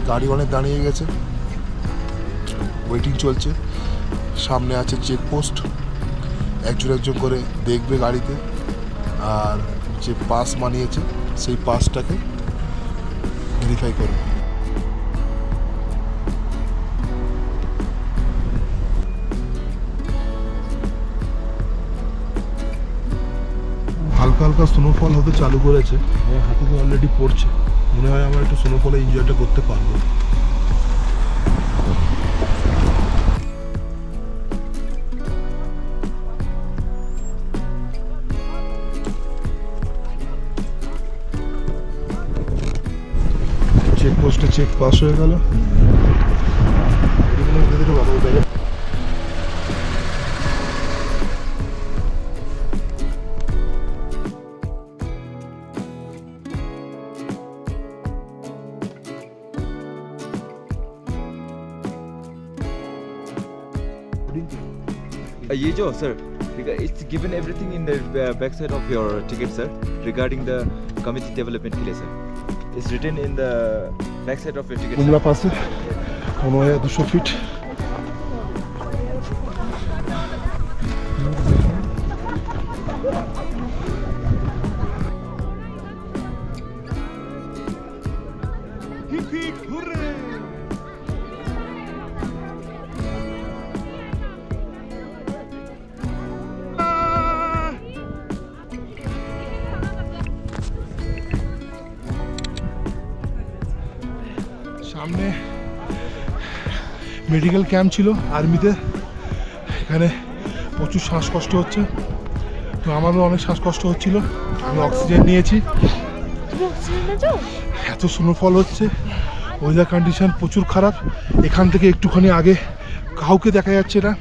গাড়ি অনেক দাঁড়িয়ে গেছে, ওয়েটিং চলছে। সামনে আছে চেকপোস্ট, একজন একজন করে দেখবে গাড়িতে, আর যে পাস বানিয়েছে সেই পাসটাকে ভেরিফাই করবে। হালকা হালকা স্নোফল হতে চালু করেছে, আমার হাতে তো অলরেডি পড়ছে। মনে হয় আমরা একটু স্নোফলে এনজয়টা করতে পারবো। চেকপোস্টে চেক পাস হয়ে গেল। ये जो sir, it's given everything in the backside of your ticket, sir, regarding the community development के लिए, sir. It's written in the backside of your ticket. কুমড়া পাশে 200 ফিট। সামনে মেডিকেল ক্যাম্প ছিল আর্মিতে, এখানে প্রচুর শ্বাসকষ্ট হচ্ছে, তো আমারও অনেক শ্বাসকষ্ট হচ্ছিল। আমি অক্সিজেন নিয়েছি। এত স্নোফল হচ্ছে, ওয়েদার কন্ডিশন প্রচুর খারাপ। এখান থেকে একটুখানি আগে কাউকে দেখা যাচ্ছে না।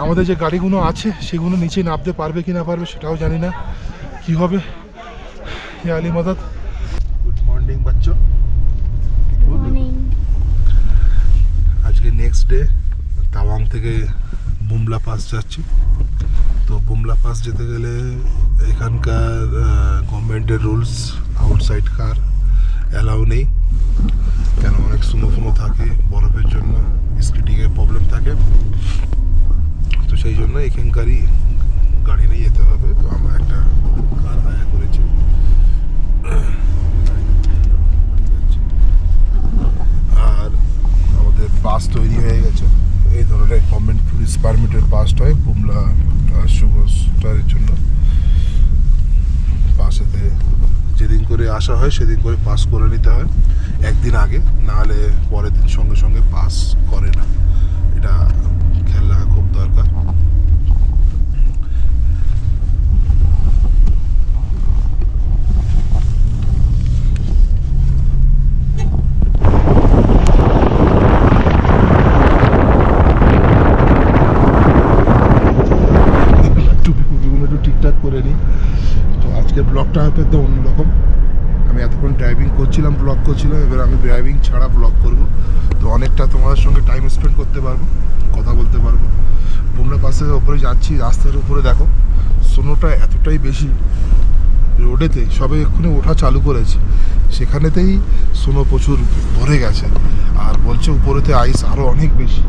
আমাদের যে গাড়িগুলো আছে সেগুলো নিচে নামতে পারবে কি না পারবে সেটাও জানি না কি হবে। আলি মাদাদ, গুড মর্নিং বাচ্চা। আজকে নেক্সট ডে, তাওয়াং থেকে বুমলা পাস যাচ্ছি। তো বুমলা পাস যেতে গেলে এখানকার গভর্নমেন্টের রুলস, আউটসাইড কার অ্যালাউ নেই, কেন অনেক স্নো থাকে, বরফের জন্য স্কিটিংয়ের প্রবলেম থাকে। তো সেই জন্য এখানকারই গাড়ি নিয়ে যেতে হবে। তো আমরা একটা কার হায়ার করেছি। আর আমাদের পাস তৈরি হয়ে গেছে, এই ধরনের গভর্নমেন্ট টুরিস্ট পারমিটের পাসটা হয় বুমলা সুপারস্টারের জন্য। পাসেতে যেদিন করে আসা হয় সেদিন করে পাস করে নিতে হয় একদিন আগে, নাহলে পরের দিন সঙ্গে সঙ্গে পাস করে না। এটা খেয়াল রাখা খুব দরকার। ঠিকঠাক করে নিই। তো আজকের ব্লগটা হয়তো একদম অন্যরকম। আমি এতক্ষণ ড্রাইভিং করছিলাম, ব্লগ করছিলাম, এবার আমি ড্রাইভিং ছাড়া ব্লগ করব। তো অনেকটা তোমাদের সঙ্গে টাইম স্পেন্ড করতে পারবো, কথা বলতে পারবো। বুমলা পাসের ওপরে যাচ্ছি, রাস্তার উপরে দেখো স্নোটা এতটাই বেশি, রোডেতে সবে এক্ষুনি ওঠা চালু করেছে, সেখানেতেই স্নো প্রচুর ভরে গেছে। আর বলছে উপরেতে আইস আরও অনেক বেশি।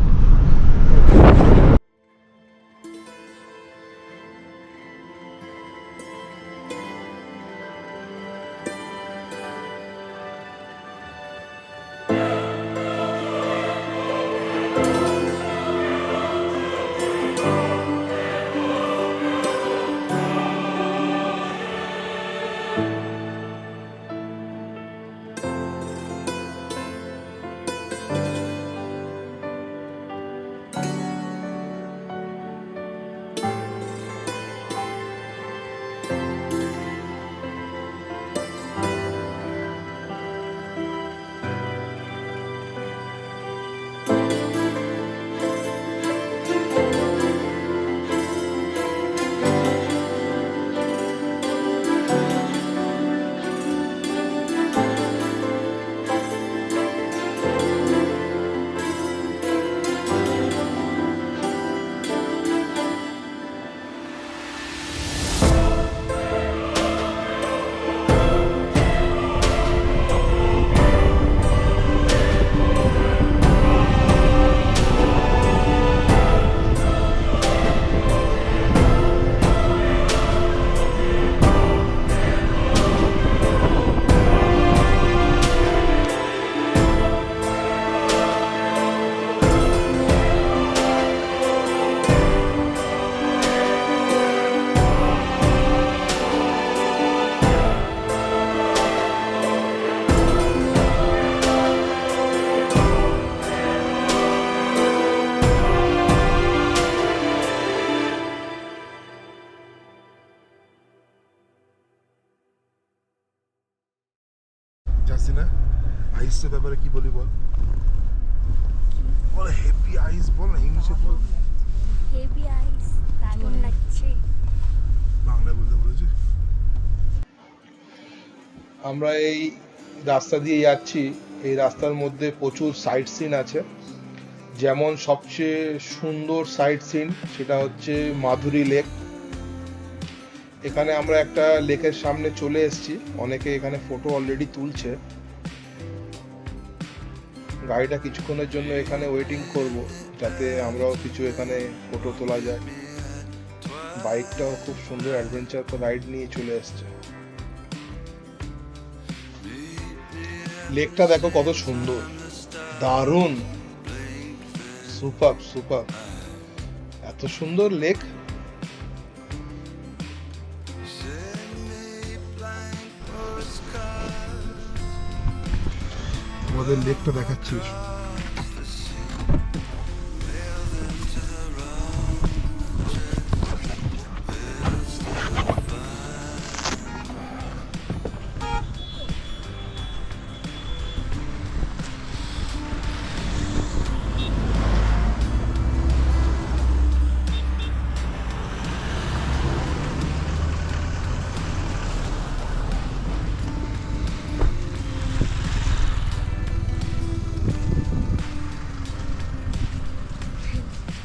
জানি না আইসের ব্যাপারে কি বলি বল বল হেভি আইস বল না ইংলিশে বল হেভি আইস দারুণ লাগছে বাংলায় বলতে বলেছি আমরা এই রাস্তা দিয়ে যাচ্ছি এই রাস্তার মধ্যে প্রচুর সাইট সিন আছে যেমন সবচেয়ে সুন্দর সাইট সিন সেটা হচ্ছে মাধুরী লেক এখানে আমরা একটা লেকের সামনে চলে এসেছি অনেকে এখানে ফটো অলরেডি তুলছে গাড়িটা কিছুক্ষণের জন্য এখানে ওয়েটিং করব যাতে আমরাও কিছু এখানে ফটো তোলা যায় বাইকটাও খুব সুন্দর অ্যাডভেঞ্চার রাইড নিয়ে চলে এসছে লেকটা দেখো কত সুন্দর দারুণ সুপার সুপার এত সুন্দর লেক আমাদের লেকটা দেখাচ্ছি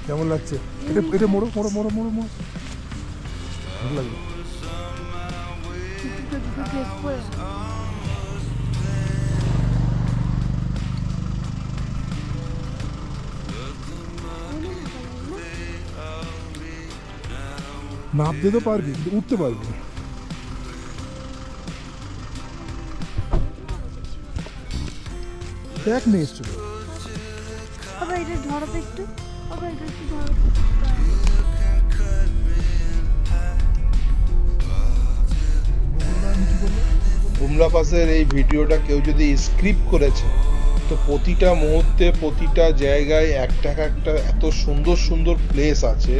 কেমন লাগছে এটা এটা মোড়ো মোড়ো মোড়ো মোড়ো মোড়ো ভালো লাগলো নামতে তো পারবি কিন্তু উঠতে পারবি না দেখ নিয়ে এসছিল আবার এটা ধরো তো একটু আবার এটা একটু ধরো বুমলা পাসের এই ভিডিওটা কেউ যদি স্ক্রিপ্ট করেছে তো প্রতিটা মুহূর্তে প্রতিটা জায়গায় একটা একটা এত সুন্দর সুন্দর প্লেস আছে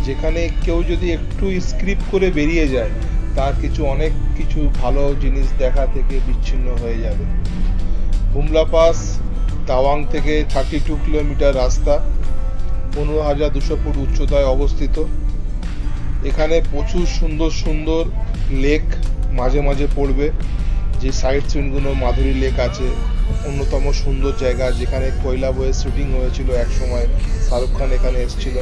যেখানে কেউ যদি একটু স্ক্রিপ্ট করে বেরিয়ে যায় তার কিছু অনেক কিছু ভালো জিনিস দেখা থেকে বিচ্ছিন্ন হয়ে যাবে বুমলা পাস তাওয়াং থেকে 32 কিলোমিটার রাস্তা 15,200 ফুট উচ্চতায় অবস্থিত এখানে প্রচুর সুন্দর সুন্দর লেক মাঝে মাঝে পড়বে যে সাইট সিনগুলো মাধুরী লেক আছে অন্যতম সুন্দর জায়গা যেখানে কয়লা বয়ে শুটিং হয়েছিল এক সময় শাহরুখ খান এখানে এসেছিল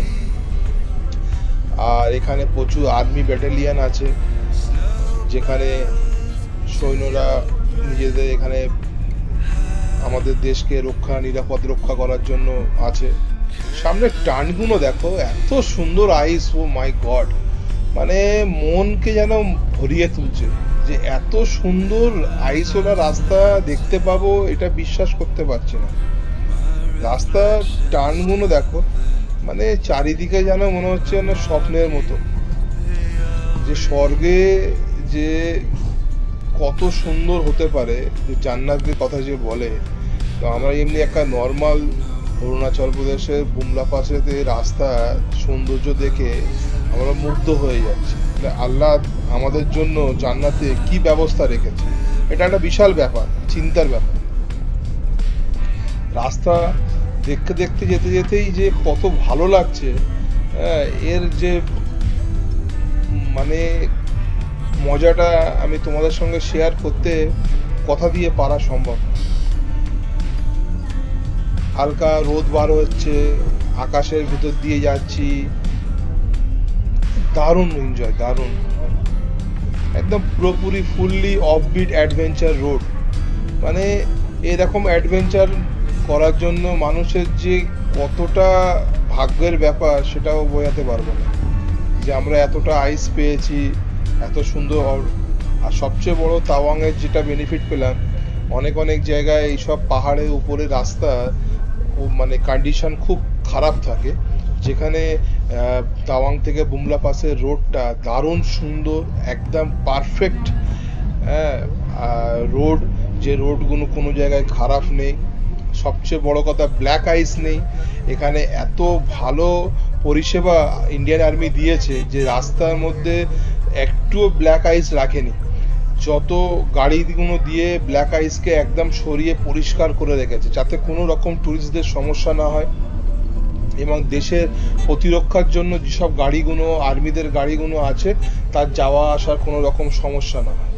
আর এখানে প্রচুর আর্মি ব্যাটালিয়ন আছে যেখানে সৈন্যরা নিজেদের এখানে আমাদের দেশকে নিরাপদ রক্ষা করার জন্য আছে সামনে টার্নগুলো দেখো এত সুন্দর আইস ও মাই গড মানে মনকে যেন ভরিয়ে তুলছে যে এত সুন্দর আইসওয়ালা রাস্তা দেখতে পাবো এটা বিশ্বাস করতে পারছি না রাস্তার টার্নগুলো দেখো মানে চারিদিকে যেন মনে হচ্ছে যেন স্বপ্নের মতো যে স্বর্গে যে কত সুন্দর হতে পারে যে জান্নাতের কথা যে বলে তো আমরা এমনি একটা নর্মাল অরুণাচল প্রদেশের বুমলা পাসেতে রাস্তা সৌন্দর্য দেখে আমরা মুগ্ধ হয়ে যাচ্ছি আল্লাহ আমাদের জন্য জান্নাতে কি ব্যবস্থা রেখেছে এটা একটা বিশাল ব্যাপার চিন্তার ব্যাপার রাস্তা দেখতে দেখতে যেতে যেতেই যে কত ভালো লাগছে এর যে মানে মজাটা আমি তোমাদের সঙ্গে শেয়ার করতে কথা দিয়ে পারা সম্ভব হালকা রোদ বার হচ্ছে আকাশের ভিতর দিয়ে যাচ্ছি দারুণ এনজয় দারুণ একদম পুরোপুরি ফুললি অফবিট অ্যাডভেঞ্চার রোড মানে এরকম অ্যাডভেঞ্চার করার জন্য মানুষের যে কতটা ভাগ্যের ব্যাপার সেটাও বোঝাতে পারবো না যে আমরা এতটা আইস পেয়েছি এত সুন্দর আর সবচেয়ে বড় তাওয়াংয়ের যেটা বেনিফিট পেলাম অনেক অনেক জায়গায় এইসব পাহাড়ের উপরে রাস্তা মানে কন্ডিশন খুব খারাপ থাকে যেখানে তাওয়াং থেকে বুমলা পাসের রোডটা দারুণ সুন্দর একদম পারফেক্ট রোড যে রোডগুলো কোনো জায়গায় খারাপ নেই সবচেয়ে বড় কথা ব্ল্যাক আইস নেই এখানে এত ভালো পরিষেবা ইন্ডিয়ান আর্মি দিয়েছে যে রাস্তার মধ্যে একটুও ব্ল্যাক আইস রাখেনি যত গাড়িগুলো দিয়ে ব্ল্যাক আইসকে একদম সরিয়ে পরিষ্কার করে রেখেছে, যাতে কোনো রকম ট্যুরিস্টদের সমস্যা না হয় এবং দেশের প্রতিরক্ষার জন্য যেসব গাড়িগুলো, আর্মিদের গাড়িগুলো আছে, তার যাওয়া আসার কোনো রকম সমস্যা না হয়।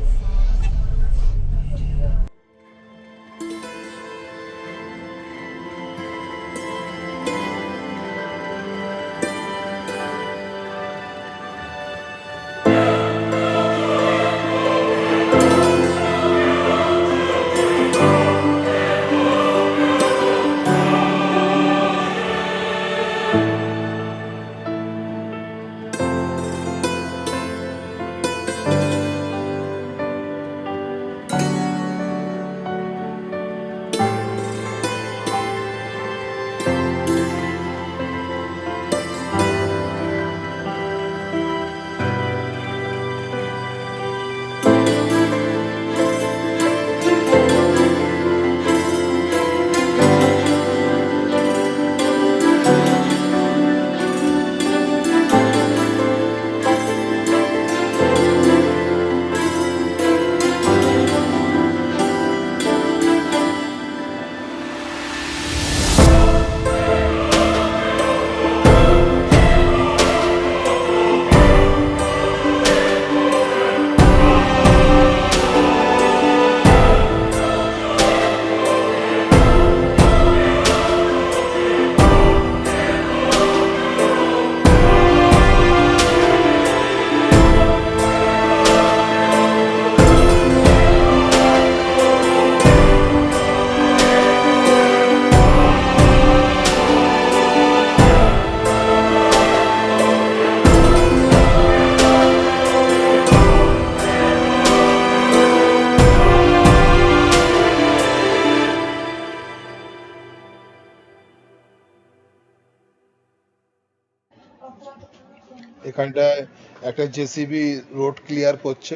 এখানটায় একটা জেসিবি রোড ক্লিয়ার করছে,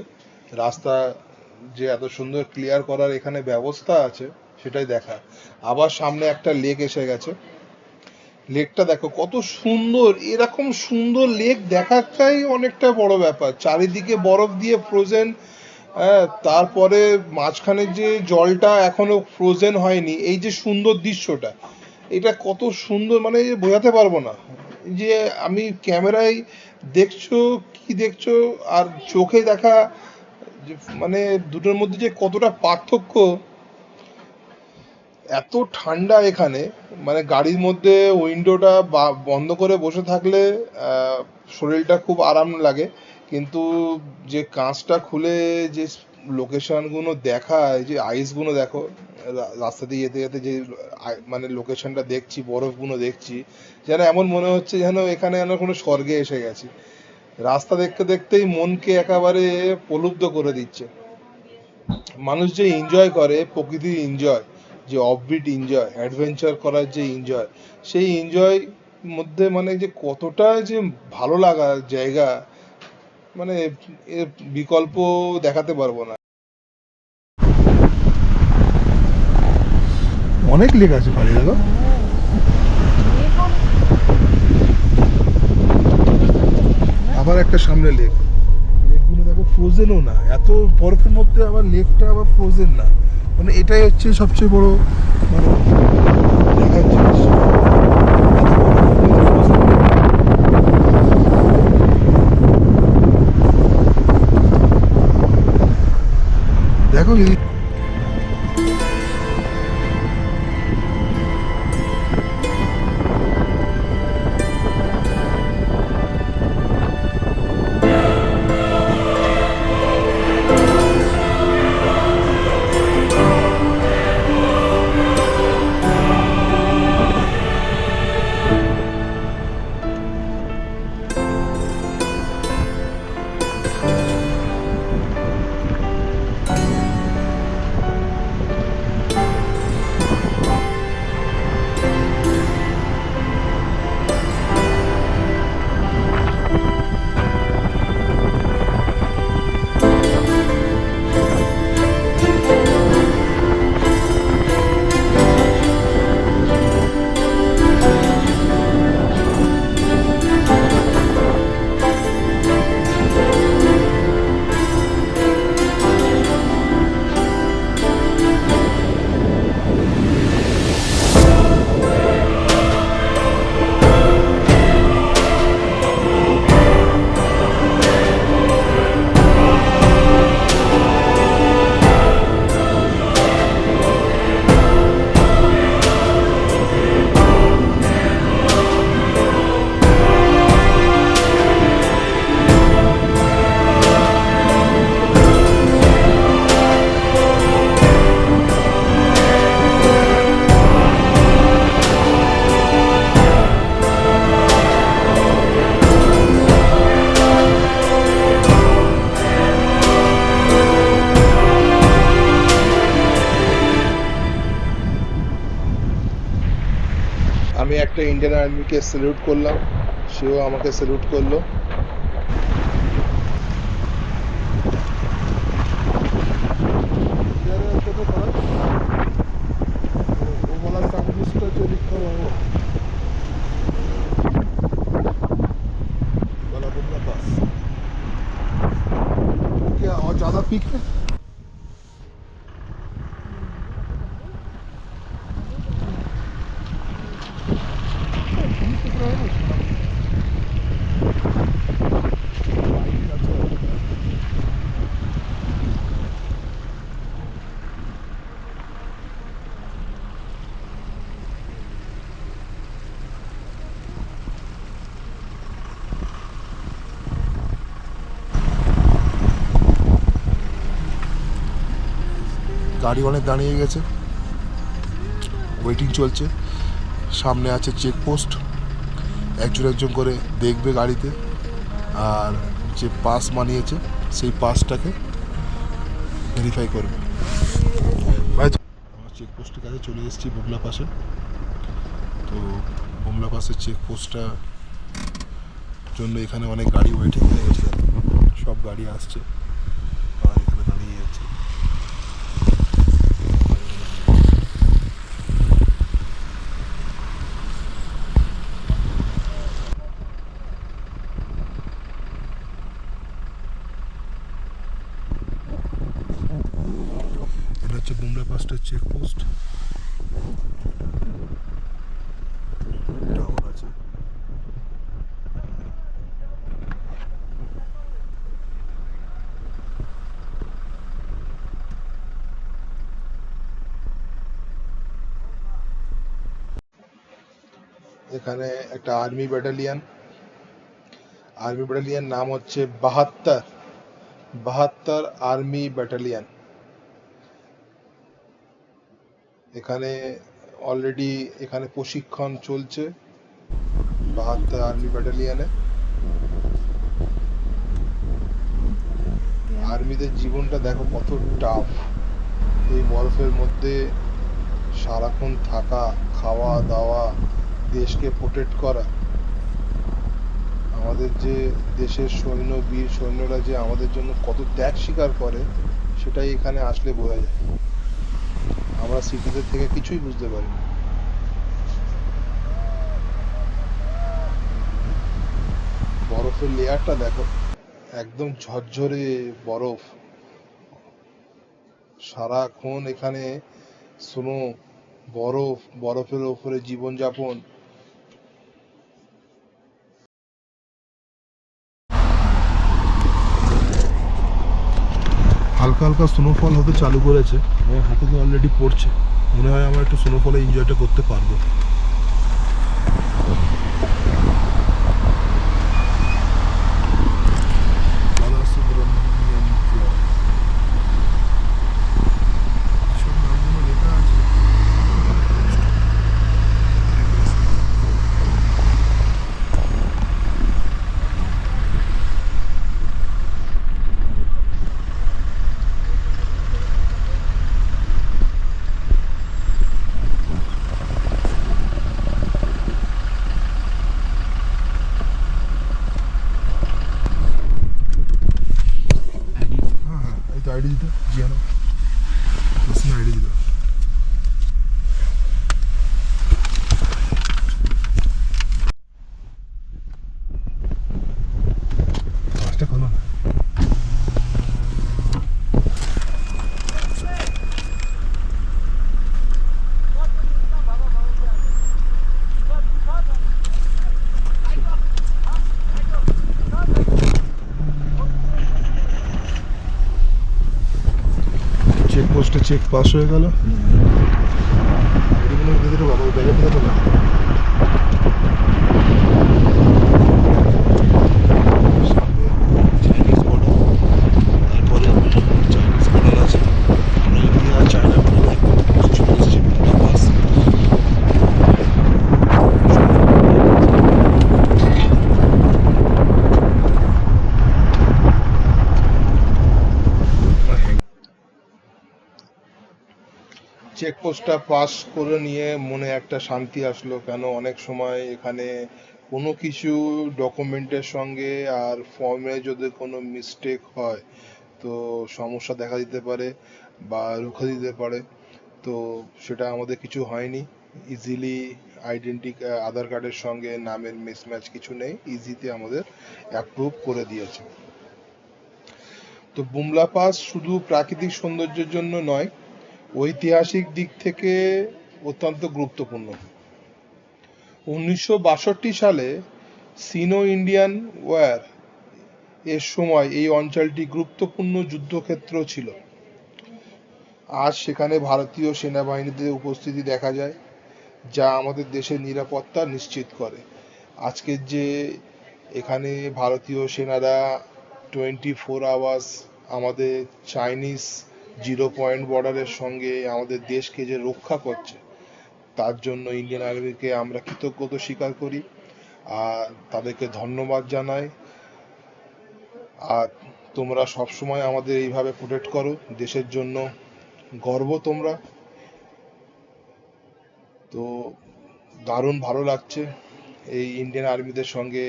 রাস্তা যে এত সুন্দর ক্লিয়ার করার এখানে ব্যবস্থা আছে সেটাই দেখা। আবার সামনে একটা লেক এসে গেছে, লেকটা দেখো কত সুন্দর। এরকম সুন্দর লেক দেখাটাই অনেকটা বড় ব্যাপার, চারিদিকে বরফ দিয়ে ফ্রোজেন, তারপরে মাঝখানে যে জলটা এখনো ফ্রোজেন হয়নি, এই যে সুন্দর দৃশ্যটা, এটা কত সুন্দর, মানে বোঝাতে পারবো না। যে আমি ক্যামেরায় দেখছো কি দেখছো আর চোখে দেখা, মানে দুটোর মধ্যে যে কতটা পার্থক্য। এত ঠান্ডা এখানে, মানে গাড়ির মধ্যে উইন্ডোটা বন্ধ করে বসে থাকলে শরীরটা খুব আরাম লাগে, কিন্তু যে কাঁচটা খুলে যে লোকেশনগুলো দেখায়, যে আইসগুলো দেখো, রাস্তা দিয়ে যেতে যেতে যে মানে লোকেশনটা দেখছি, বরফগুলো দেখছি, যেন এমন মনে হচ্ছে যেন এখানে যেন কোনো স্বর্গে এসে গেছি। রাস্তা দেখতে দেখতেই মনকে একেবারে প্রলুব্ধ করে দিচ্ছে। মানুষ যে এনজয় করে, প্রকৃতির এনজয়, যে অফবিট এনজয়, অ্যাডভেঞ্চার করার যে এনজয়, সেই এনজয় মধ্যে মানে যে কতটা যে ভালো লাগার জায়গা, মানে এর বিকল্প দেখাতে পারবো না। অনেক লেক আছে পারে দেখো, আবার একটা সামনে লেক। লেকগুলো দেখো ফ্রোজেনও না, এত বরফের মধ্যে আবার লেকটা আবার ফ্রোজেন না, মানে এটাই হচ্ছে সবচেয়ে বড় মানে দেখার জিনিস। দেখো যদি একটা ইন্ডিয়ান আর্মিকে স্যালুট করলাম, সেও আমাকে স্যালুট করলো। वो वाला सर्विस का जो लिखा हुआ है वो वाला बुमला पास क्या और ज़्यादा पीक है? গাড়ি অনেক দাঁড়িয়ে গেছে, ওয়েটিং চলছে। সামনে আছে চেকপোস্ট, একজন একজন করে দেখবে গাড়িতে, আর যে পাস বানিয়েছে সেই পাসটাকে ভেরিফাই করবে। আমার চেকপোস্টের কাছে চলে এসেছি বুমলা পাসে। তো বুমলা পাসের চেকপোস্টটা জন্য এখানে অনেক গাড়ি ওয়েটিং হয়ে গেছে, সব গাড়ি আসছে আর এখানে দাঁড়িয়ে যাচ্ছে। এটা হচ্ছে বুমলা পাসটার চেকপোস্ট। টাওয়ার আছে। এখানে একটা আর্মি ব্যাটালিয়ন নাম হচ্ছে 72 আর্মি ব্যাটালিয়ন। এখানে অলরেডি এখানে প্রশিক্ষণ চলছে 72 আর্মি ব্যাটালিয়নে। আর্মিদের জীবনটা দেখো কত টাফ, এই বরফের মধ্যে সারাক্ষণ থাকা, খাওয়া দাওয়া, দেশকে প্রোটেক্ট করা। আমাদের যে দেশের বীর সৈন্যরা যে আমাদের জন্য কত ত্যাগ স্বীকার করে, সেটাই এখানে আসলে বোঝা যায়। আমরা সিটিদের থেকে কিছুই বুঝতে পারি না। বরফের লেয়ারটা দেখো, একদম ঝরঝরে বরফ, সারাক্ষণ এখানে স্নো, বরফের ওপরে জীবনযাপন। হালকা হালকা স্নোফল হতে চালু করেছে, আমার হাতে তো অলরেডি পড়ছে। মনে হয় আমরা একটু স্নোফলে এনজয়টা করতে পারবো। आईडी दिता जी ना उसने आईडी दिता फास्ट खोलो ना। চেকপোস্টে চেক পাস হয়ে গেল। এগুলো দিয়ে দিতে বাবা, ব্যাগে দিতে তো না। সামনে চাইনিজ বর্ডার, তারপরে চাইনিজ বর্ডার আছে। আমরা ইন্ডিয়া চায়না বর্ডার চলে এসেছি বুমলা পাস। চেকপোস্টটা পাস করে নিয়ে মনে একটা শান্তি আসলো, কেন অনেক সময় এখানে কোনো কিছু ডকুমেন্টের সঙ্গে আর ফর্মে যদি কোনো মিস্টেক হয় তো সমস্যা দেখা দিতে পারে বা রুখে দিতে পারে। তো সেটা আমাদের কিছু হয়নি, ইজিলি আধার কার্ডের সঙ্গে নামের মিসম্যাচ কিছু নেই, ইজিতে আমাদের অ্যাপ্রুভ করে দিয়েছে। তো বুমলা পাস শুধু প্রাকৃতিক সৌন্দর্যের জন্য নয়, ঐতিহাসিক দিক থেকে অত্যন্ত গুরুত্বপূর্ণ। 1962 সালে সিনো ইন্ডিয়ান ওয়ার এর সময় এই অঞ্চলটি গুরুত্বপূর্ণ যুদ্ধক্ষেত্র ছিল। আজ সেখানে ভারতীয় সেনাবাহিনীদের উপস্থিতি দেখা যায়, যা আমাদের দেশের নিরাপত্তা নিশ্চিত করে। আজকের যে এখানে ভারতীয় সেনারা 24 আওয়ার্স আমাদের চাইনিজ 0 পয়েন্ট বর্ডারের সঙ্গে আমাদের দেশকে যে রক্ষা করছে, তার জন্য ইন্ডিয়ান আর্মিকে আমরা কৃতজ্ঞতা স্বীকার করি আর তাদেরকে ধন্যবাদ জানাই। আর তোমরা সবসময় আমাদের এইভাবে প্রোটেক্ট করো, দেশের জন্য গর্ব তোমরা। তো দারুণ ভালো লাগছে এই ইন্ডিয়ান আর্মিদের সঙ্গে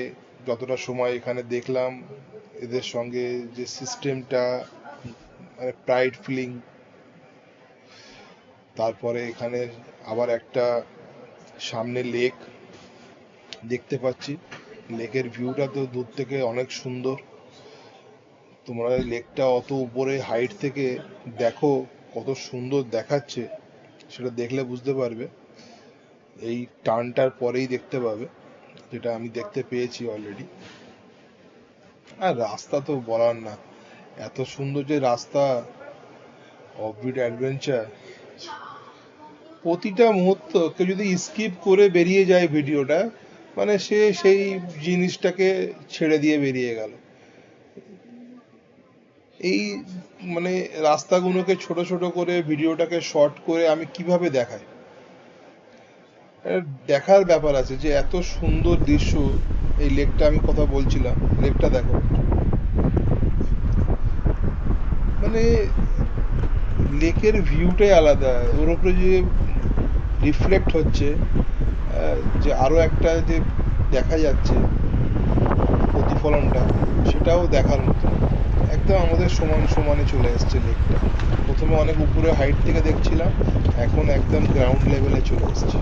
যতটা সময় এখানে দেখলাম, এদের সঙ্গে যে সিস্টেমটা, মানে প্রাইড ফিলিং। তারপরে এখানে আবার একটা সামনে লেক দেখতে পাচ্ছি, লেকের ভিউটা তো দূর থেকে অনেক সুন্দর। তোমরা লেকটা অত উপরে হাইট থেকে দেখো, কত সুন্দর দেখাচ্ছে সেটা দেখলে বুঝতে পারবে। এই টার্নটার পরেই দেখতে পাবে, যেটা আমি দেখতে পেয়েছি অলরেডি। আর রাস্তা তো বলার না, এত সুন্দর যে রাস্তা, অফবিট অ্যাডভেঞ্চার। প্রতিটা মুহূর্ত কেউ যদি স্কিপ করে বেরিয়ে যায় ভিডিওটা, মানে সে সেই জিনিসটাকে ছেড়ে দিয়ে বেরিয়ে গেল। এই মানে রাস্তাগুলোকে ছোট ছোট করে ভিডিওটাকে শর্ট করে আমি কিভাবে দেখাই, দেখার ব্যাপার আছে যে এত সুন্দর দৃশ্য। এই লেকটা আমি কথা বলছিলাম, লেকটা দেখো, মানে লেকের ভিউটাই আলাদা। ওর উপরে যে রিফ্লেক্ট হচ্ছে, যে আরো একটা যে দেখা যাচ্ছে প্রতিফলনটা, সেটাও দেখার মতো। একদম আমাদের সমান সমানে চলে এসছে লেকটা। প্রথমে অনেক উপরে হাইট থেকে দেখছিলাম, এখন একদম গ্রাউন্ড লেভেলে চলে এসছে।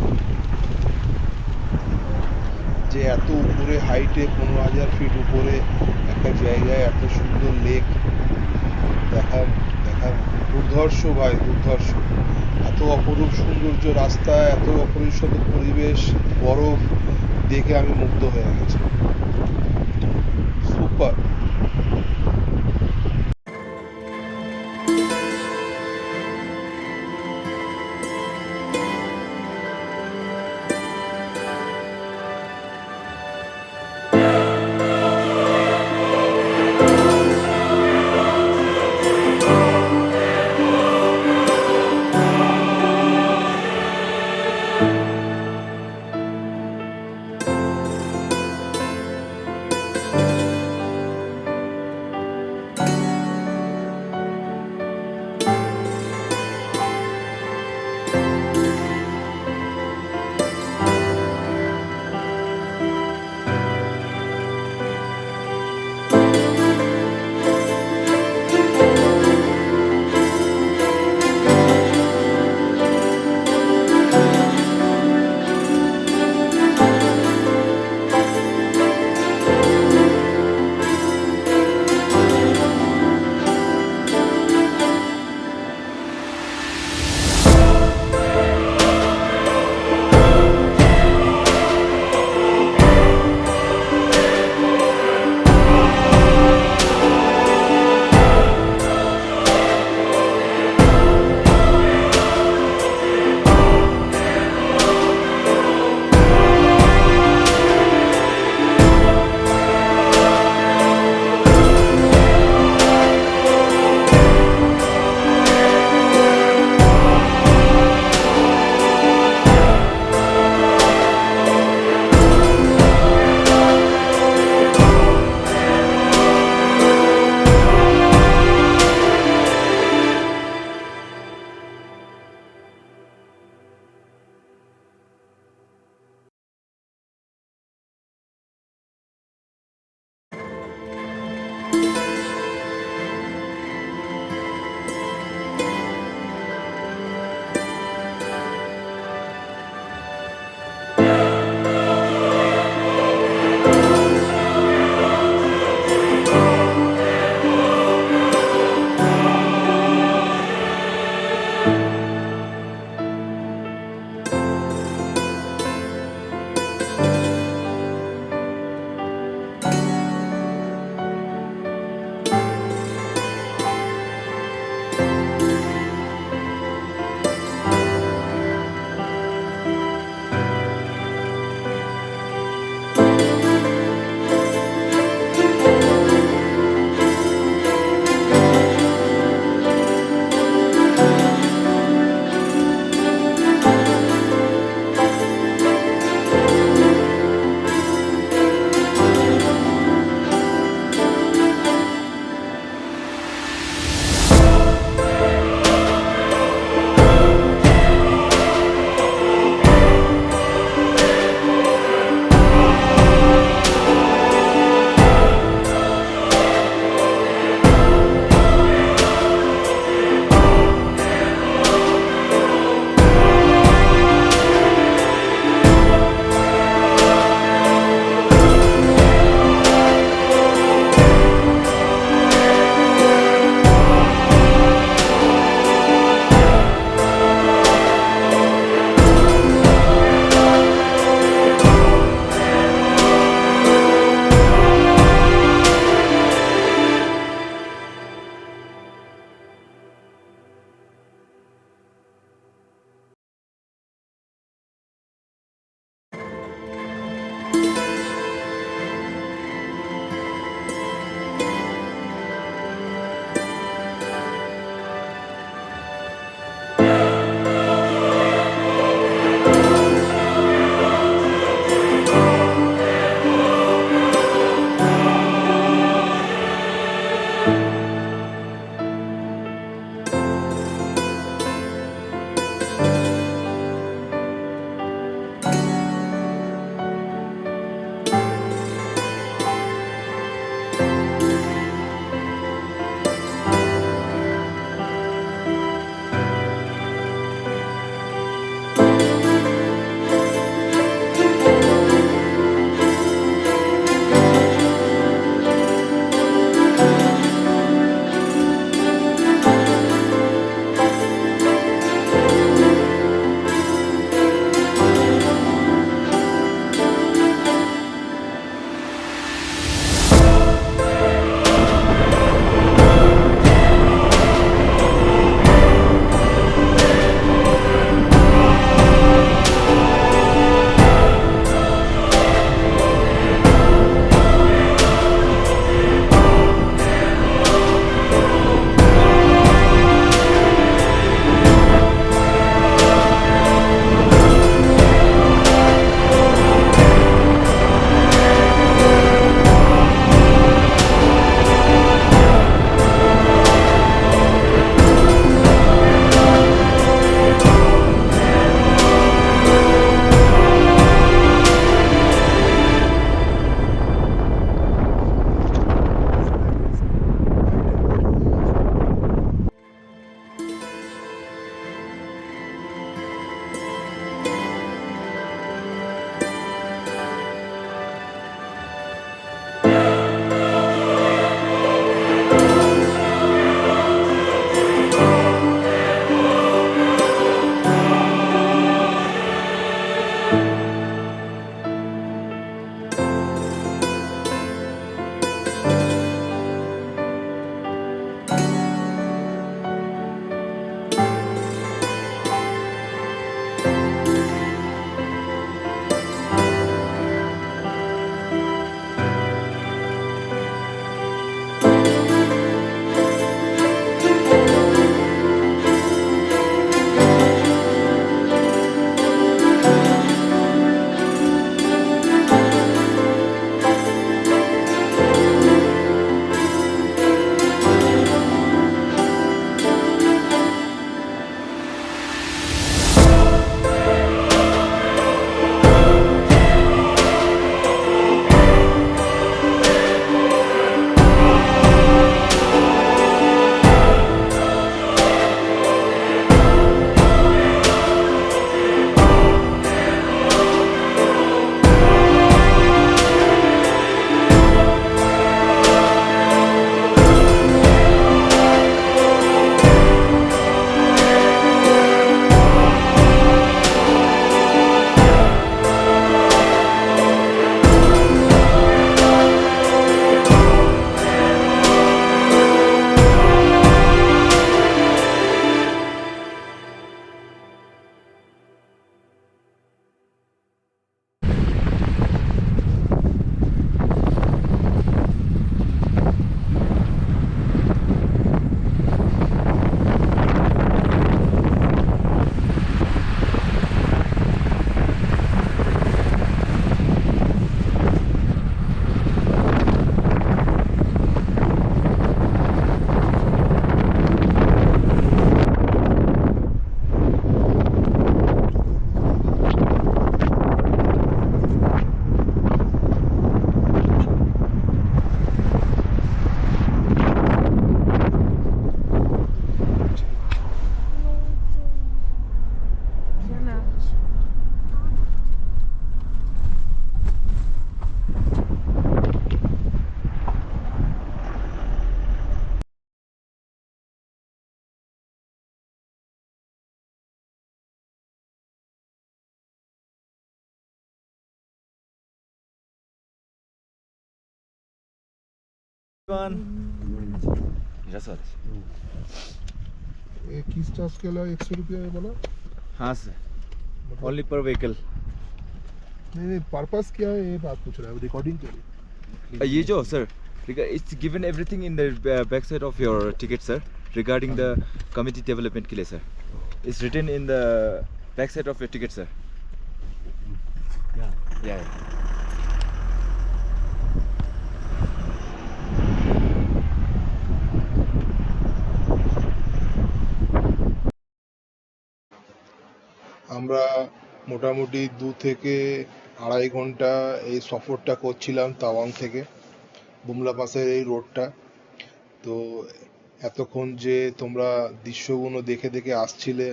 যে এত উপরে হাইটে 15,000 ফিট উপরে একটা জায়গায় এত সুন্দর লেক দেখার দেখার দুর্ধর্ষ ভাই, দুর্ধর্ষ। এত অপরূপ সৌন্দর্য রাস্তা, এত অপরূপ সুন্দর পরিবেশ, বরফ দেখে আমি মুগ্ধ হয়ে গেছি। সুপার। One. That's all. ये किस चार्ज के लिए 100 रुपया है बोला? हाँ sir. Only per vehicle. नहीं पर्पस क्या है ये बात पूछ रहा है रिकॉर्डिंग के लिए. ये जो sir, it's given everything in the back side of your ticket sir, regarding the community development के लिए sir. It's written in the back side of your ticket sir. Yeah. আমরা মোটামুটি 2 থেকে 2.5 ঘন্টা এই সফরটা করছিলাম তাওয়াং থেকে বুমলা পাসের এই রোডটা। তো এতক্ষণ যে তোমরা দৃশ্যগুলো দেখে দেখে আসছিলে,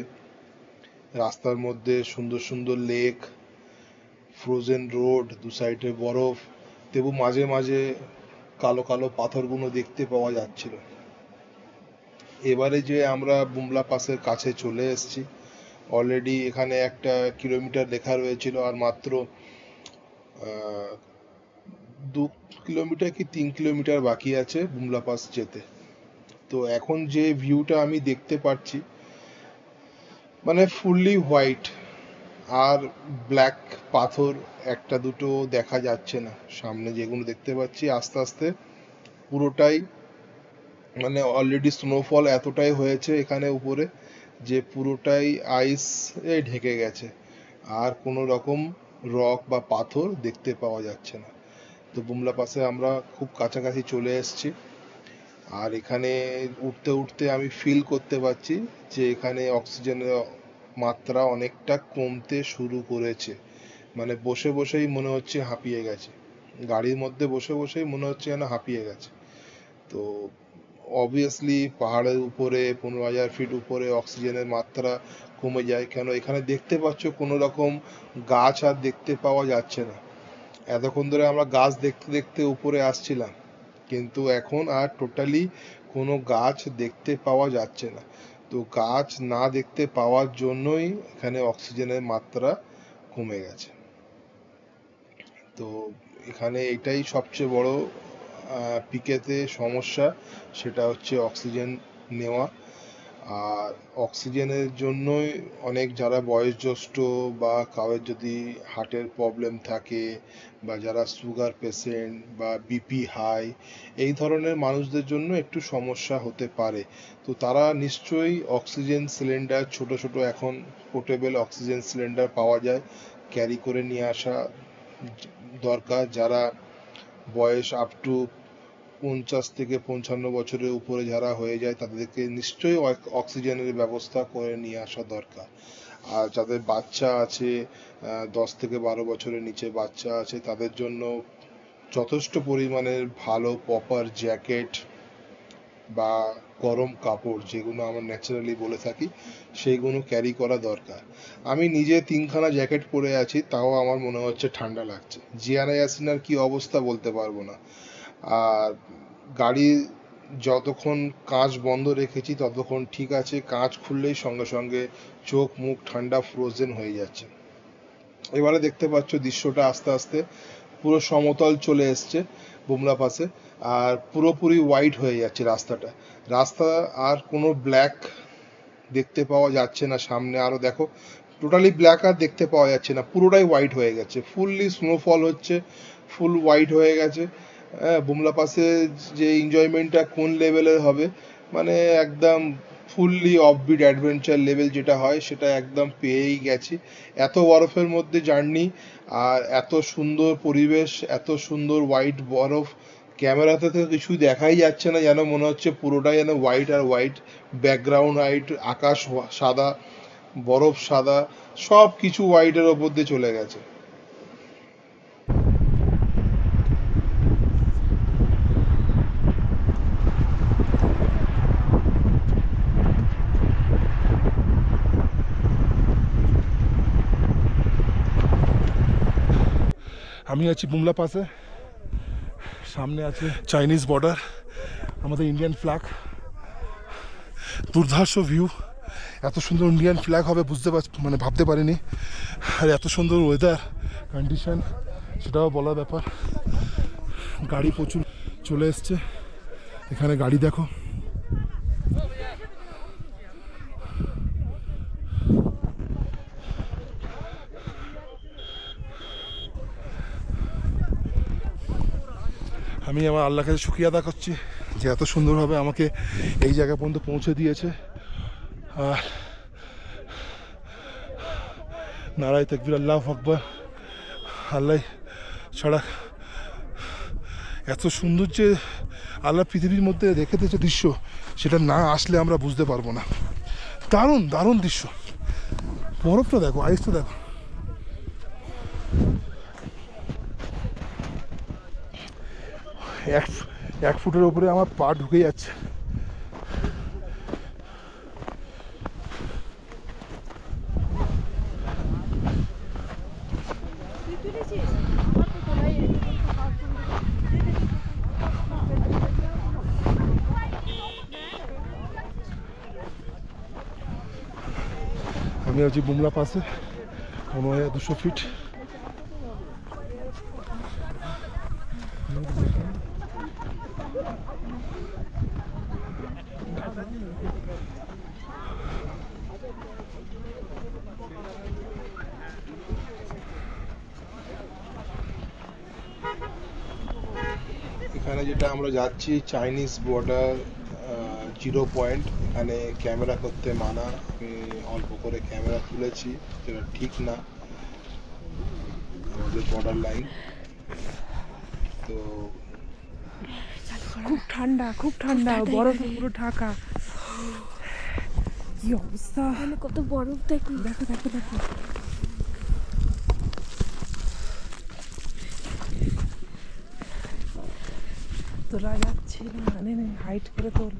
রাস্তার মধ্যে সুন্দর সুন্দর লেক, ফ্রোজেন রোড, দু সাইডে বরফ, তবু মাঝে মাঝে কালো কালো পাথরগুলো দেখতে পাওয়া যাচ্ছিল। এবারে যে আমরা বুমলা পাসের কাছে চলে এসেছি, অলরেডি এখানে 1 কিলোমিটার লেখা রয়েছিল আর মাত্র 2 কিলোমিটার কি 3 কিলোমিটার বাকি আছে বুমলা পাস যেতে। তো এখন যে ভিউটা আমি দেখতে পাচ্ছি মানে ফুললি হোয়াইট, আর ব্ল্যাক পাথর একটা দুটো দেখা যাচ্ছে না। সামনে যেগুলো দেখতে পাচ্ছি আস্তে আস্তে পুরোটাই মানে অলরেডি স্নোফল এতটাই হয়েছে এখানে উপরে যে পুরোটাই আইস এ ঢেকে গেছে, আর কোনো রকম রক বা পাথর দেখতে পাওয়া যাচ্ছে না। তো বুমলা পাসে আমরা খুব কাছাকাছি চলে এসেছি, আর এখানে উঠতে উঠতে আমি ফিল করতে পারছি যে এখানে অক্সিজেনের মাত্রা অনেকটা কমতে শুরু করেছে। মানে বসে বসেই মনে হচ্ছে হাঁপিয়ে গেছে, গাড়ির মধ্যে বসে বসেই মনে হচ্ছে যেন হাঁপিয়ে গেছে। তো অবভিয়াসলি পাহাড়ের উপরে 15,000 ফিট উপরে অক্সিজেনের মাত্রা কমে যায়। কেন এখানে দেখতে পাচ্ছ কোনো রকম গাছ আর দেখতে পাওয়া যাচ্ছে না। এতক্ষণ ধরে আমরা গাছ দেখতে দেখতে উপরে আসছিলাম, কিন্তু এখন আর টোটালি কোনো গাছ দেখতে পাওয়া যাচ্ছে না। তো গাছ না দেখতে পাওয়ার জন্যই এখানে অক্সিজেনের মাত্রা কমে গেছে। তো এখানে এটাই সবচেয়ে বড় পিকেতে সমস্যা, সেটা হচ্ছে অক্সিজেন নেওয়া। আর অক্সিজেনের জন্যই অনেক যারা বয়োজ্যেষ্ঠ বা কারোর যদি হার্টের প্রবলেম থাকে বা যারা সুগার পেশেন্ট বা বিপি হাই, এই ধরনের মানুষদের জন্য একটু সমস্যা হতে পারে। তো তারা নিশ্চয়ই অক্সিজেন সিলিন্ডার, ছোট ছোট এখন পোর্টেবল অক্সিজেন সিলিন্ডার পাওয়া যায়, ক্যারি করে নিয়ে আসা দরকার। যারা বয়স আপ টু 50 থেকে 55 বছরের উপরে যারা হয়ে যায় তাদেরকে নিশ্চয়ই অক্সিজেনের ব্যবস্থা করে নিয়ে আসা দরকার। আর যাদের বাচ্চা আছে, 10 থেকে 12 বছরের নিচে বাচ্চা আছে, তাদের জন্য যথেষ্ট পরিমাণের ভালো প্রপার জ্যাকেট বা গরম কাপড়, যেগুলো আমরা ন্যাচারালি বলে থাকি, সেইগুলো ক্যারি করা দরকার। আমি নিজে 3খানা জ্যাকেট পরে আছি, তাও আমার মনে হচ্ছে ঠান্ডা লাগছে। জিয়ানা ইয়াসিনার কি অবস্থা বলতে পারবো না। আর গাড়ি যতক্ষণ কাঁচ বন্ধ রেখেছি ততক্ষণ ঠিক আছে, কাঁচ খুললেই সঙ্গে সঙ্গে চোখ মুখ ঠান্ডা ফ্রোজেন হয়ে যাচ্ছে। এবারে দেখতে পাচ্ছ দৃশ্যটা আস্তে আস্তে পুরো সমতল চলে এসছে বুমলা পাসে, আর পুরোপুরি হোয়াইট হয়ে যাচ্ছে রাস্তা আর কোনো ব্ল্যাক দেখতে পাওয়া যাচ্ছে না। সামনে আরো দেখো টোটালি ব্ল্যাক আর দেখতে পাওয়া যাচ্ছে না, পুরোটাই হোয়াইট হয়ে গেছে। ফুললি স্নোফল হচ্ছে, ফুল হোয়াইট হয়ে গেছে। বুমলা পাসে যে এনজয়মেন্টটা কোন লেভেলের হবে, মানে একদম ফুললি অফবিট অ্যাডভেঞ্চার লেভেল যেটা হয় সেটা একদম পেয়েই গেছি। এত বরফের মধ্যে জার্নি, আর এত সুন্দর পরিবেশ, এত সুন্দর হোয়াইট বরফ, ক্যামেরাতে তো কিছুই দেখাই যাচ্ছে না, যেন মনে হচ্ছে পুরোটাই যেন হোয়াইট আর হোয়াইট, ব্যাকগ্রাউন্ড হোয়াইট, আকাশ সাদা, বরফ সাদা, সব কিছু হোয়াইটের ওপর দিয়ে চলে গেছে। আমি আছি বুমলা পাসে, সামনে আছে চাইনিজ বর্ডার, আমাদের ইন্ডিয়ান ফ্ল্যাগ, দুর্ধর্ষ ভিউ। এত সুন্দর ইন্ডিয়ান ফ্ল্যাগ হবে মানে ভাবতে পারিনি। আর এত সুন্দর ওয়েদার কন্ডিশন, সেটাও বলার ব্যাপার। গাড়ি প্রচুর চলে এসছে, এখানে গাড়ি দেখো, আমি আমার আল্লাহর কাছে শুকরিয়া আদা করছি যে এত সুন্দরভাবে আমাকে এই জায়গা পর্যন্ত পৌঁছে দিয়েছে। আর নারায় তাকবীর, আল্লাহু আকবার, আল্লাহ ছাড়া এত সুন্দর যে আল্লাহ পৃথিবীর মধ্যে রেখে দিয়েছে দৃশ্য, সেটা না আসলে আমরা বুঝতে পারবো না। দারুণ দারুণ দৃশ্য। বরফটা দেখো, আইসটা দেখো, এক ফুটের উপরে আমার পা ঢুকে যাচ্ছে। আমি আছি বুমলা পাসে, 1200 ফিট। এখানে যেটা আমরা যাচ্ছি চাইনিজ বর্ডার 0 পয়েন্ট, এখানে ক্যামেরা করতে মানা। আমি অল্প করে ক্যামেরা তুলেছি, যেটা ঠিক না, আমাদের বর্ডার লাইন। তো খুব ঠান্ডা, খুব ঠান্ডা, বরফে পুরো ঢাকা। কি অবস্থা, কত বরফ দেখি। দেখো দেখো দেখো, তোলা যাচ্ছে না, নে নে হাইট করে তোল।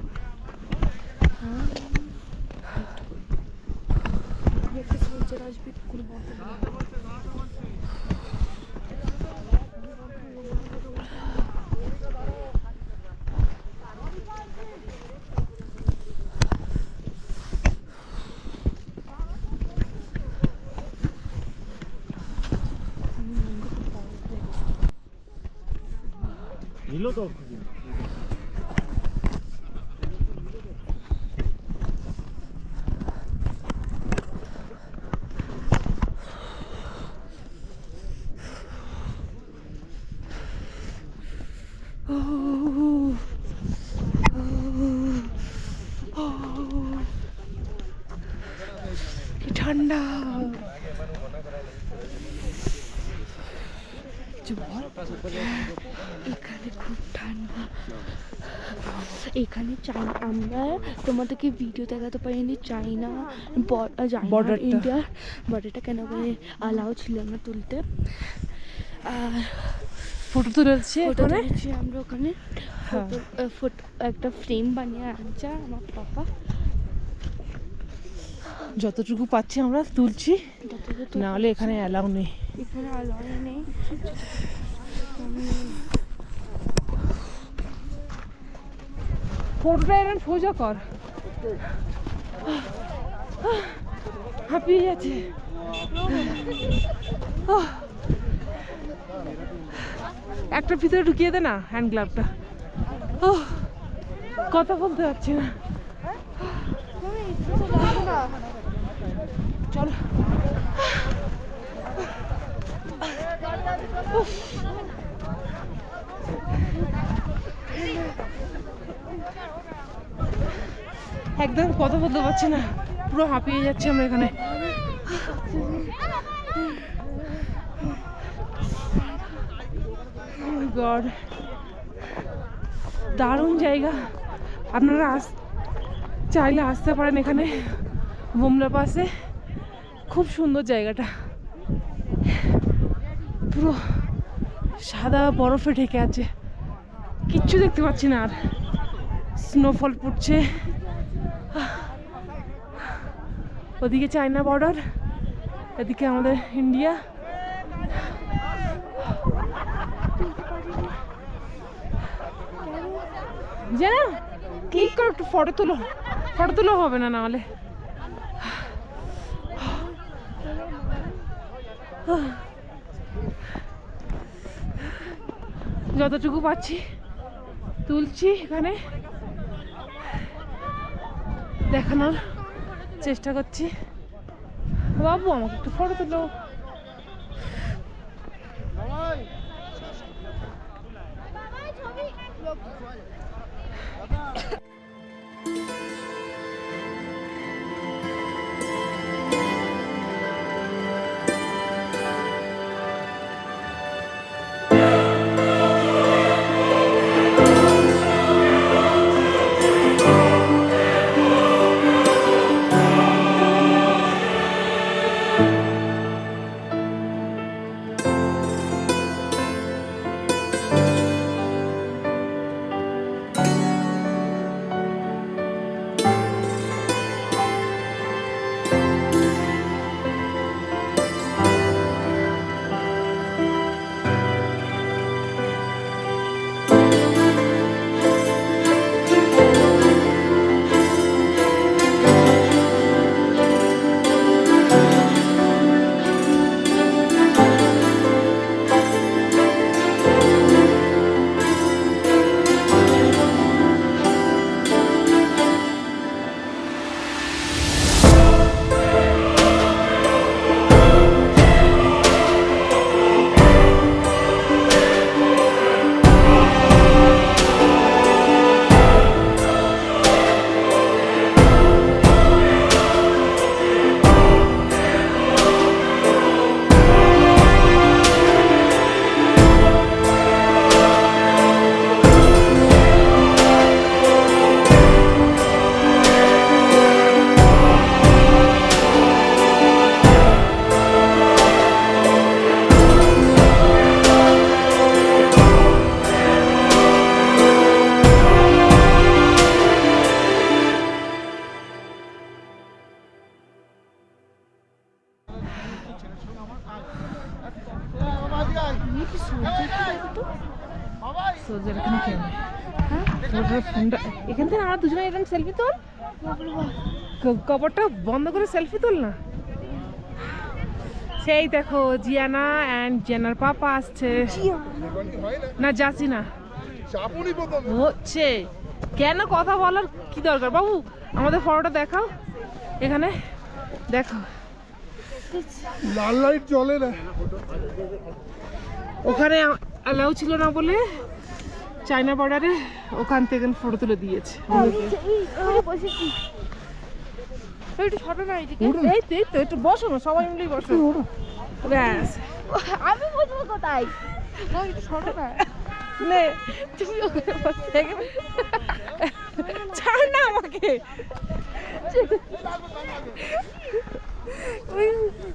কি ঠান্ডা। এখানে খুব ঠান্ডা। এখানে চাইনা, আমরা তোমাদেরকে ভিডিও দেখাতে পারিনি, চাইনা Border-টা। ইন্ডিয়ার বর্ডারটা কেন অ্যালাউ ছিল না তুলতে। আর ফটো তুলেছি ফটো ওখানে। তুলেছি আমরা ওখানে। হ্যাঁ। একটা ফ্রেম বানিয়ে আনছে আমার পাপা। যতটুকু পাচ্ছি আমরা তুলছি, যতটুকু না হলে এখানে অ্যালাউ নেই। এখানে অ্যালাউ নেই। ফটোটা এরকম সোজা কর, হাঁপিয়ে যাচ্ছে। একটা ভিতরে ঢুকিয়ে দে না হ্যান্ড গ্লাভটা। কথা বলতে পারছি না, চলো। একদম কথা বলতে পারছি না, পুরো হাঁপিয়ে যাচ্ছে আমরা এখানে। গড, দারুণ জায়গা। আপনারা চাইলে আসতে পারেন এখানে বুমলা পাসে। খুব সুন্দর জায়গাটা, পুরো সাদা বরফে ঢেকে আছে, কিচ্ছু দেখতে পাচ্ছি না। আর স্নোফল পড়ছে। ওদিকে চায়না বর্ডার, এদিকে আমাদের ইন্ডিয়া। জানো ক্লিক করে একটু ফটো তুলো, ফটো তুলো হবে না নাহলে। যতটুকু পাচ্ছি তুলছি এখানে। দেখানোর চেষ্টা করছি। বাবু আমাকে একটু ফটো তুলো। সোজা এখানে ক্যামেরা, হ্যাঁ ফোনটা এখান থেকে আমরা দুজনে এরকম সেলফি তোল। কভারটা বন্ধ করে সেলফি তোল না। সেই দেখো জিয়ানা অ্যান্ড জিয়ানার পাপা আসছে। না যাচ্ছি না হচ্ছে কেন, কথা বলার কি দরকার? বাবু আমাদের ফটোটা দেখাও, এখানে দেখো লাল লাইট জ্বলে না, ওখানে অ্যালাউ ছিল না বলে চায়না বর্ডারে ওখান থেকে ফটো তুলে দিয়েছে। একটু ছোট না এইদিকে, এই তো একটু বসো না, সবাই মিলেই বসো। ব্যাস আমি বসবো কোথায়? একটু ছোট না নে, তুমি ওখানে বসে ছাড় না আমাকে।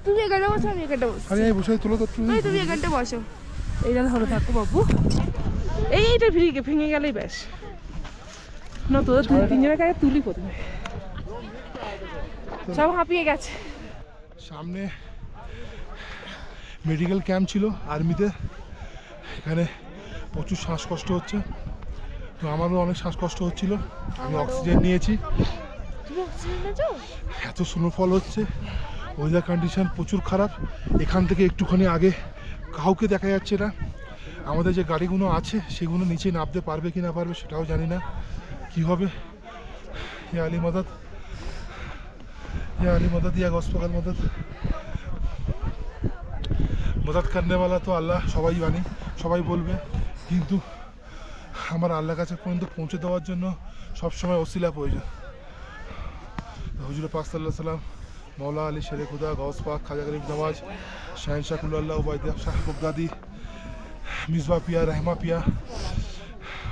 তুমি এখানটা বসো, আমি এখানটা বসো। আরে বসে তুলো তো এই তুমি এখানটা বসো। এইটা ধরে থাকো বাবু, এইটা ভেঙে গেলেই ব্যাস। না তোদের তিনজনের কাছে তুলি প্রথমে, সব হাঁপিয়ে গেছে। সামনে মেডিকেল ক্যাম্প ছিল আর্মিতে, এখানে প্রচুর শ্বাসকষ্ট হচ্ছে, তো আমারও অনেক শ্বাসকষ্ট হচ্ছিল। আমি অক্সিজেন নিয়েছি। তুমি অক্সিজেন নিয়েছো? এত স্নোফল হচ্ছে, ওয়েদার কন্ডিশন প্রচুর খারাপ। এখান থেকে একটুখানি আগে কাউকে দেখা যাচ্ছে না। আমাদের যে গাড়িগুলো আছে সেগুলো নিচে নামতে পারবে কি না পারবে সেটাও জানি না কি হবে। ইয়া আলী মদদ, ইয়া আলী মদদ, ইয়া গসপাকাল মদদ। মদদ করনেওয়ালা তো আল্লাহ, সবাই জানি, সবাই বলবে, কিন্তু আমার আল্লাহর কাছে পর্যন্ত পৌঁছে দেওয়ার জন্য সবসময় ওসিলা প্রয়োজন। হুজুর পাক সাল্লাল্লাহু আলাইহি সাল্লাম, মৌলা আলী শেরে খুদা, গৌস পাক, খাজা গরিব নওয়াজ, শাহেনশাহ কুল্লাহ, উবাইদুল্লাহ শাহ বগদাদি, মিসবা পিয়া, রহমা পিয়া,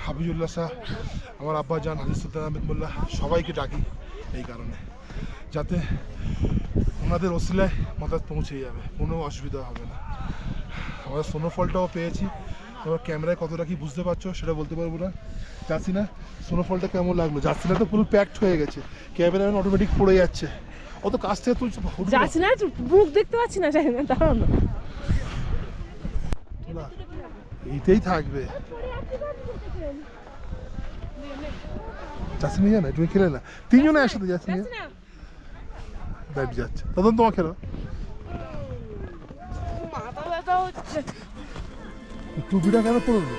হাবিবুল্লাহ শাহ, আমার আব্বা জান হাজি সুলতান আহমেদ মোল্লা, সবাইকে ডাকি এই কারণে, যাতে ওনাদের ওসিলায় মদদ পৌঁছে যাবে, কোনো অসুবিধা হবে না। আমরা স্নোফলটাও পেয়েছি, এবার ক্যামেরায় কতটা কি বুঝতে পারছো সেটা বলতে পারবো না। যাচ্ছি না, স্নোফলটা কেমন লাগলো? যাচ্ছি না তো পুরো প্যাকড হয়ে গেছে, ক্যামেরা অটোমেটিক পড়ে যাচ্ছে, অত কাছ থেকে তুলছে, যাচ্ছি না, মুখ দেখতে পাচ্ছি না, জানি না, দাঁড়াও না, এইটাই থাকবে। যাচ্ছি না, তুমি খেলে না, তিনজনে একসাথে যাচ্ছি না, ব্যাট যাচ্ছে, তখন তোমার খেলো। মাথা ব্যথা হচ্ছে। টুপিটা কেন পড়লো?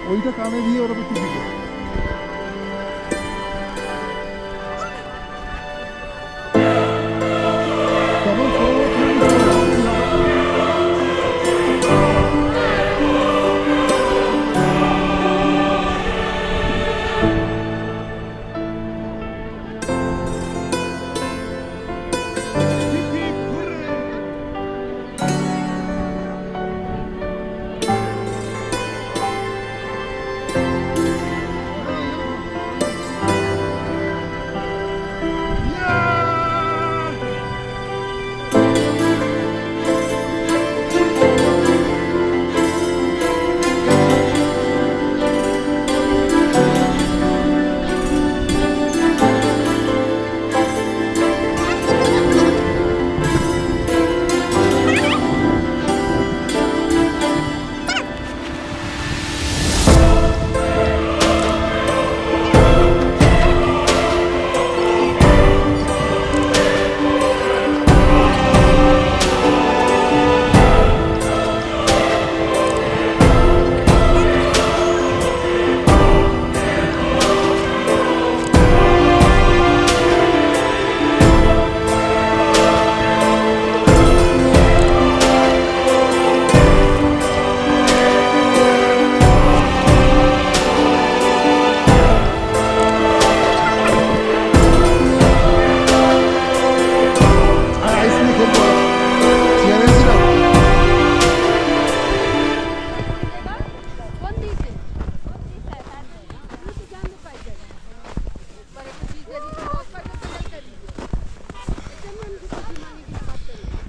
ওইটা কানে দিয়ে ওরা টুপিটা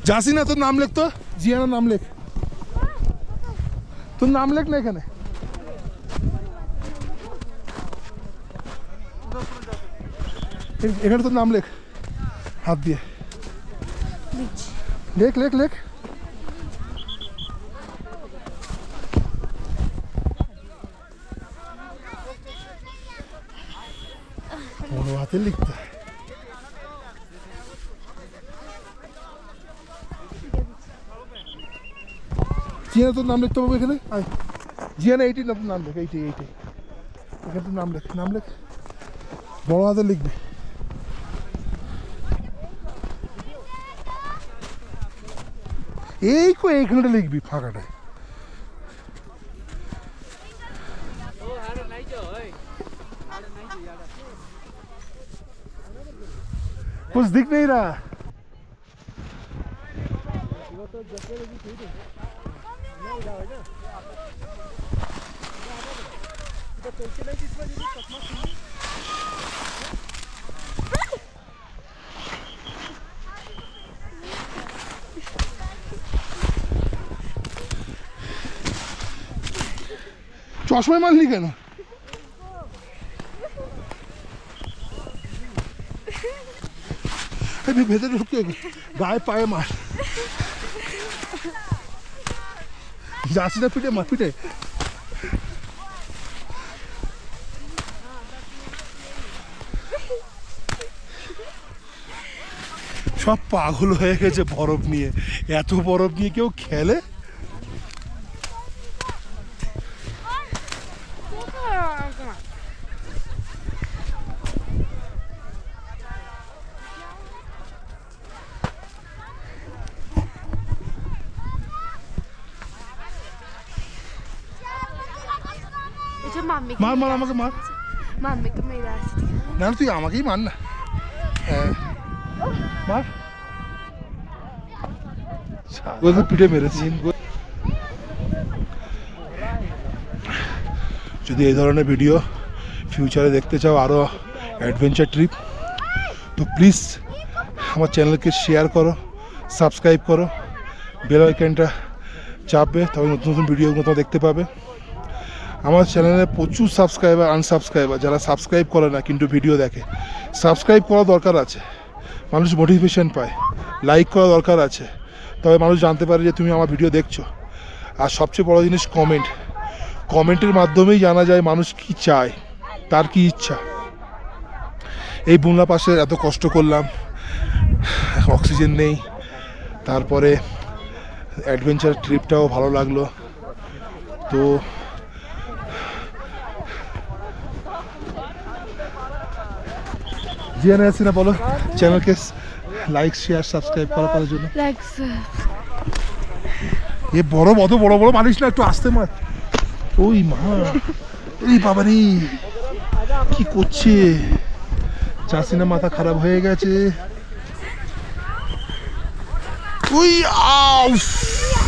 যাসি না, তোর নাম লেখ তো, জিয়ানার নাম লেখ, তোর নাম লেখ না এখানে। এখানে তোর নাম লেখ হাত দিয়ে, লেখ লেখ লেখ। বড় হাতে লিখতে হয়। জিয়ানা তোর নাম লিখতে হবে এখানে, জিয়ানা এইটি না, তোর নাম লেখ, এইটি এইটি, এখানে তোর নাম লেখ, নাম লেখ, বড় হাতে লিখবি। এইখানটা লিখবি ফাঁকাটায়। कुछ दिख नहीं रहा। চশমায় মারলি কেন? ভেতরে ঢুকে গায়ে পায়ে মার, যাচ্ছি না, পিঠে মার, পিঠে। সব পাগল হয়ে গেছে বরফ নিয়ে, এত বরফ নিয়ে কেউ খেলে? মার মার, আমাকে মার, মাম্মিকে মেরে আসছি। না তুই আমাকেই মার না, মার। পিঠে মেরেছি। যদি এই ধরনের ভিডিও ফিউচারে দেখতে চাও, আরও অ্যাডভেঞ্চার ট্রিপ, তো প্লিজ আমার চ্যানেলকে শেয়ার করো, সাবস্ক্রাইব করো, বেল আইকনটা চাপবে, তবে নতুন নতুন ভিডিওগুলো তোমরা দেখতে পাবে। আমার চ্যানেলে প্রচুর সাবস্ক্রাইবার, আনসাবস্ক্রাইবার, যারা সাবস্ক্রাইব করে না কিন্তু ভিডিও দেখে। সাবস্ক্রাইব করা দরকার আছে, মানুষ মোটিভেশন পায়। লাইক করা দরকার আছে, তবে মানুষ জানতে পারে যে তুমি আমার ভিডিও দেখছো। আর সবচেয়ে বড় জিনিস কমেন্ট, কমেন্টের মাধ্যমেই জানা যায় মানুষ কি চায়, তার কি ইচ্ছা। এই বুমলা পাশে এত কষ্ট করলাম, অক্সিজেন নেই, তারপরে অ্যাডভেঞ্চার ট্রিপটাও ভালো লাগলো। তো জিয়ানা আসিনা বলো চ্যানেলকে লাইক শেয়ার সাবস্ক্রাইব করার জন্য। এ বড় অত বড় বড় মারিস না, একটু আস্তে মার। ওই মা, এই বাবা রে কি করছে, চাষিনা মাথা খারাপ হয়ে গেছে। ওই আউফ।